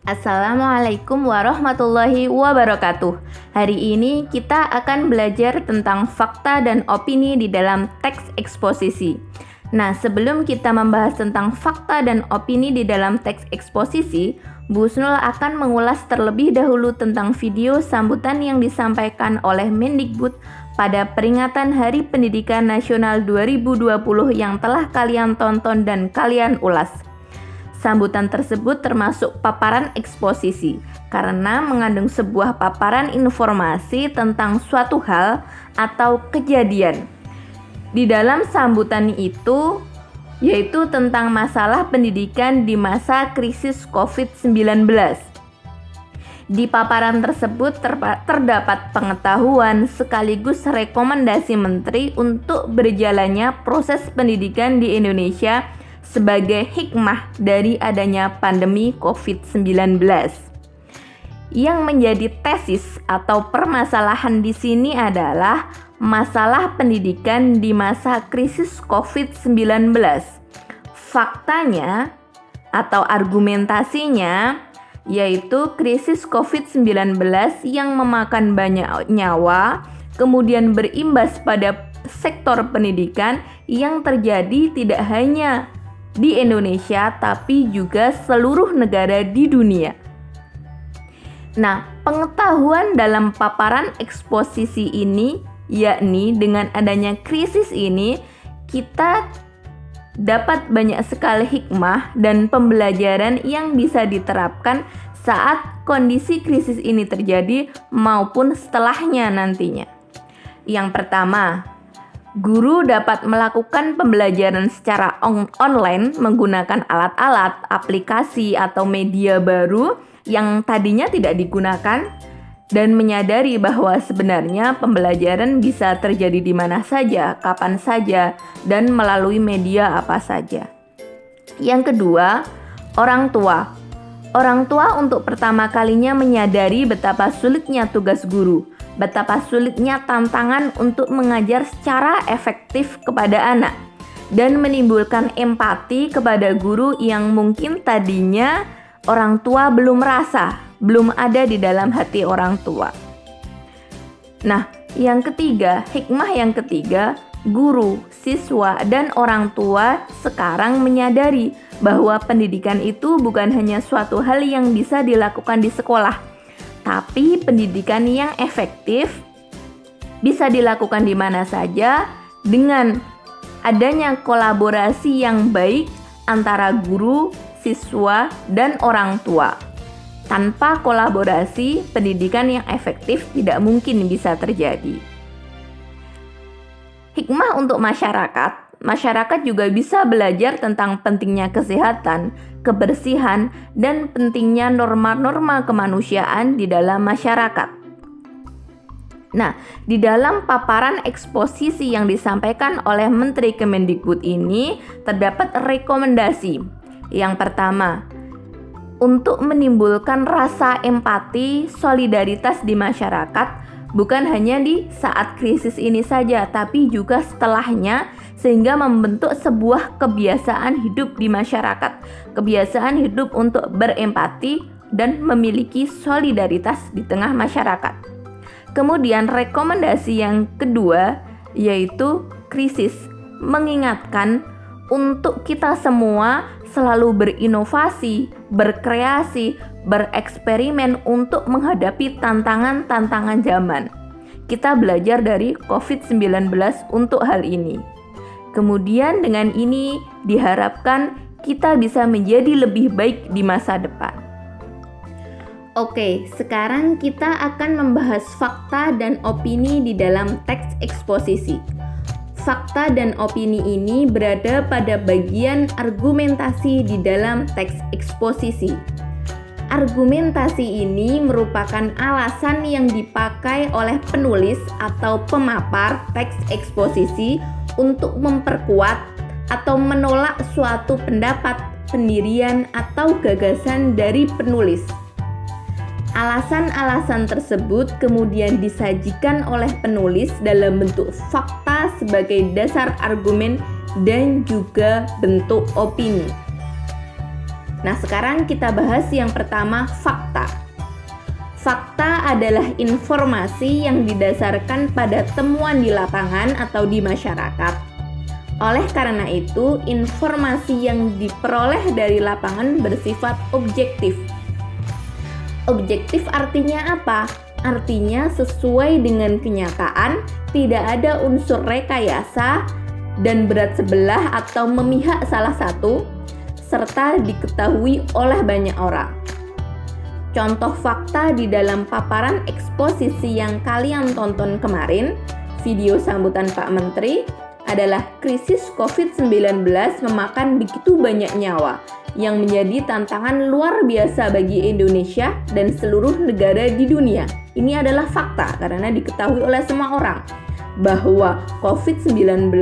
Assalamualaikum warahmatullahi wabarakatuh. Hari ini kita akan belajar tentang fakta dan opini di dalam teks eksposisi. Nah, sebelum kita membahas tentang fakta dan opini di dalam teks eksposisi, Bu Husnul akan mengulas terlebih dahulu tentang video sambutan yang disampaikan oleh Mendikbud pada peringatan Hari Pendidikan Nasional 2020 yang telah kalian tonton dan kalian ulas. Sambutan tersebut termasuk paparan eksposisi karena mengandung sebuah paparan informasi tentang suatu hal atau kejadian. Di dalam sambutan itu yaitu tentang masalah pendidikan di masa krisis COVID-19. Di paparan tersebut terdapat pengetahuan sekaligus rekomendasi menteri untuk berjalannya proses pendidikan di Indonesia sebagai hikmah dari adanya pandemi COVID-19. Yang menjadi tesis atau permasalahan di sini adalah masalah pendidikan di masa krisis COVID-19. Faktanya atau argumentasinya yaitu krisis COVID-19 yang memakan banyak nyawa, kemudian berimbas pada sektor pendidikan yang terjadi tidak hanya di Indonesia tapi juga seluruh negara di dunia. Nah, pengetahuan dalam paparan eksposisi ini yakni dengan adanya krisis ini kita dapat banyak sekali hikmah dan pembelajaran yang bisa diterapkan saat kondisi krisis ini terjadi maupun setelahnya nantinya. Yang pertama, guru dapat melakukan pembelajaran secara online menggunakan alat-alat, aplikasi, atau media baru yang tadinya tidak digunakan dan menyadari bahwa sebenarnya pembelajaran bisa terjadi di mana saja, kapan saja, dan melalui media apa saja. Yang kedua, orang tua. Orang tua untuk pertama kalinya menyadari betapa sulitnya tugas guru, betapa sulitnya tantangan untuk mengajar secara efektif kepada anak dan menimbulkan empati kepada guru yang mungkin tadinya orang tua belum merasa, belum ada di dalam hati orang tua. Nah, yang ketiga, hikmah yang ketiga, guru, siswa, dan orang tua sekarang menyadari bahwa pendidikan itu bukan hanya suatu hal yang bisa dilakukan di sekolah, tapi pendidikan yang efektif bisa dilakukan di mana saja dengan adanya kolaborasi yang baik antara guru, siswa, dan orang tua. Tanpa kolaborasi, pendidikan yang efektif tidak mungkin bisa terjadi. Hikmah untuk masyarakat. Masyarakat juga bisa belajar tentang pentingnya kesehatan, kebersihan, dan pentingnya norma-norma kemanusiaan di dalam masyarakat. Nah, di dalam paparan eksposisi yang disampaikan oleh Menteri Kemendikbud ini terdapat rekomendasi. Yang pertama, untuk menimbulkan rasa empati, solidaritas di masyarakat bukan hanya di saat krisis ini saja, tapi juga setelahnya sehingga membentuk sebuah kebiasaan hidup di masyarakat, kebiasaan hidup untuk berempati dan memiliki solidaritas di tengah masyarakat. Kemudian rekomendasi yang kedua yaitu krisis, mengingatkan untuk kita semua selalu berinovasi, berkreasi, bereksperimen untuk menghadapi tantangan-tantangan zaman. Kita belajar dari COVID-19 untuk hal ini. Kemudian dengan ini diharapkan kita bisa menjadi lebih baik di masa depan. Oke, sekarang kita akan membahas fakta dan opini di dalam teks eksposisi. Fakta dan opini ini berada pada bagian argumentasi di dalam teks eksposisi. Argumentasi ini merupakan alasan yang dipakai oleh penulis atau pemapar teks eksposisi untuk memperkuat atau menolak suatu pendapat, pendirian, atau gagasan dari penulis. Alasan-alasan tersebut kemudian disajikan oleh penulis dalam bentuk fakta sebagai dasar argumen dan juga bentuk opini. Nah, sekarang kita bahas yang pertama, fakta. Fakta adalah informasi yang didasarkan pada temuan di lapangan atau di masyarakat. Oleh karena itu, informasi yang diperoleh dari lapangan bersifat objektif. Objektif artinya apa? Artinya sesuai dengan kenyataan, tidak ada unsur rekayasa dan berat sebelah atau memihak salah satu, serta diketahui oleh banyak orang. Contoh fakta di dalam paparan eksposisi yang kalian tonton kemarin, video sambutan Pak Menteri, adalah krisis COVID-19 memakan begitu banyak nyawa, yang menjadi tantangan luar biasa bagi Indonesia dan seluruh negara di dunia. Ini adalah fakta karena diketahui oleh semua orang bahwa COVID-19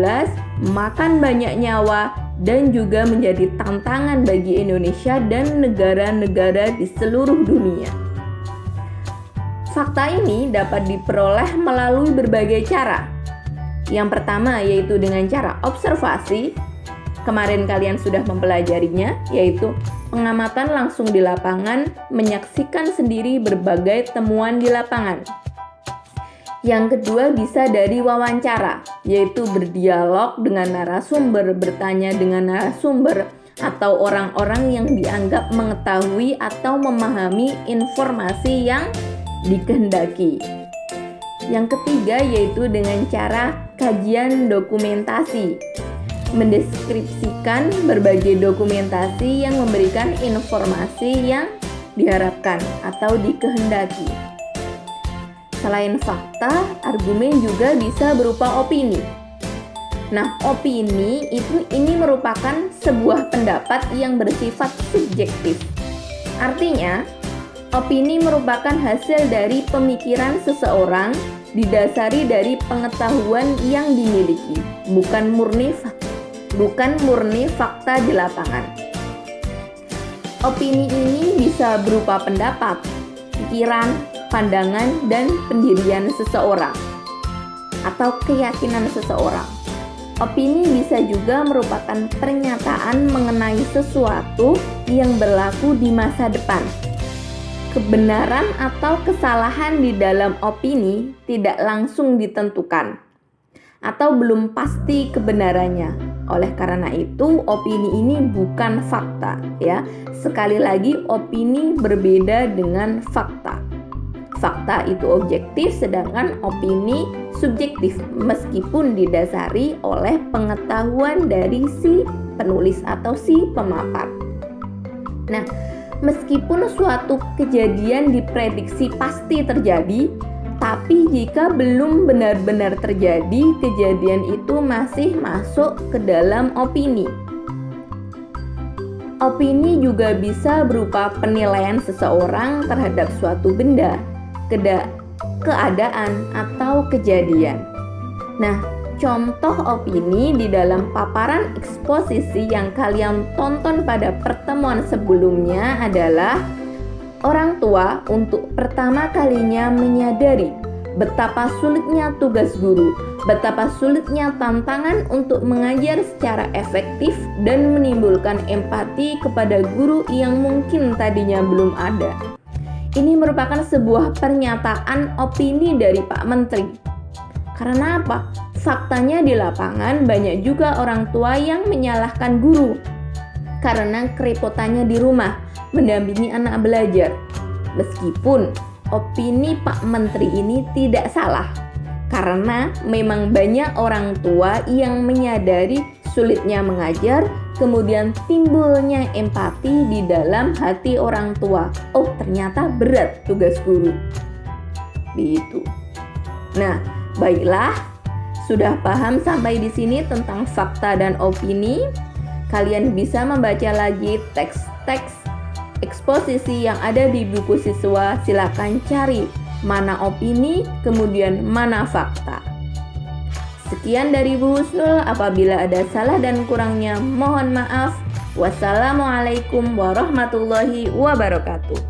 makan banyak nyawa dan juga menjadi tantangan bagi Indonesia dan negara-negara di seluruh dunia. Fakta ini dapat diperoleh melalui berbagai cara. Yang pertama yaitu dengan cara observasi. Kemarin kalian sudah mempelajarinya, yaitu pengamatan langsung di lapangan, menyaksikan sendiri berbagai temuan di lapangan. Yang kedua bisa dari wawancara, yaitu berdialog dengan narasumber, bertanya dengan narasumber, atau orang-orang yang dianggap mengetahui atau memahami informasi yang dikehendaki. Yang ketiga yaitu dengan cara kajian dokumentasi, mendeskripsikan berbagai dokumentasi yang memberikan informasi yang diharapkan atau dikehendaki. Selain fakta, argumen juga bisa berupa opini. Nah, opini ini merupakan sebuah pendapat yang bersifat subjektif. Artinya, opini merupakan hasil dari pemikiran seseorang didasari dari pengetahuan yang dimiliki, bukan murni fakta di lapangan. Opini ini bisa berupa pendapat, pikiran, pandangan, dan pendirian seseorang atau keyakinan seseorang. Opini bisa juga merupakan pernyataan mengenai sesuatu yang berlaku di masa depan. Kebenaran atau kesalahan di dalam opini tidak langsung ditentukan atau belum pasti kebenarannya. Oleh karena itu, opini ini bukan fakta, ya. Sekali lagi, opini berbeda dengan fakta. Fakta itu objektif, sedangkan opini subjektif meskipun didasari oleh pengetahuan dari si penulis atau si pemapat. Nah, meskipun suatu kejadian diprediksi pasti terjadi, tapi jika belum benar-benar terjadi, kejadian itu masih masuk ke dalam opini. Opini juga bisa berupa penilaian seseorang terhadap suatu benda, keadaan, atau kejadian. Nah, contoh opini di dalam paparan eksposisi yang kalian tonton pada pertemuan sebelumnya adalah orang tua untuk pertama kalinya menyadari betapa sulitnya tugas guru, betapa sulitnya tantangan untuk mengajar secara efektif dan menimbulkan empati kepada guru yang mungkin tadinya belum ada. Ini merupakan sebuah pernyataan opini dari Pak Menteri. Karena apa? Faktanya di lapangan banyak juga orang tua yang menyalahkan guru karena kerepotannya di rumah mendampingi anak belajar. Meskipun opini Pak Menteri ini tidak salah, karena memang banyak orang tua yang menyadari sulitnya mengajar, kemudian timbulnya empati di dalam hati orang tua. Oh, ternyata berat tugas guru. Begitu. Nah, baiklah, sudah paham sampai di sini tentang fakta dan opini? Kalian bisa membaca lagi teks-teks eksposisi yang ada di buku siswa. Silakan cari mana opini, kemudian mana fakta. Sekian dari Bu Husnul. Apabila ada salah dan kurangnya, mohon maaf. Wassalamualaikum warahmatullahi wabarakatuh.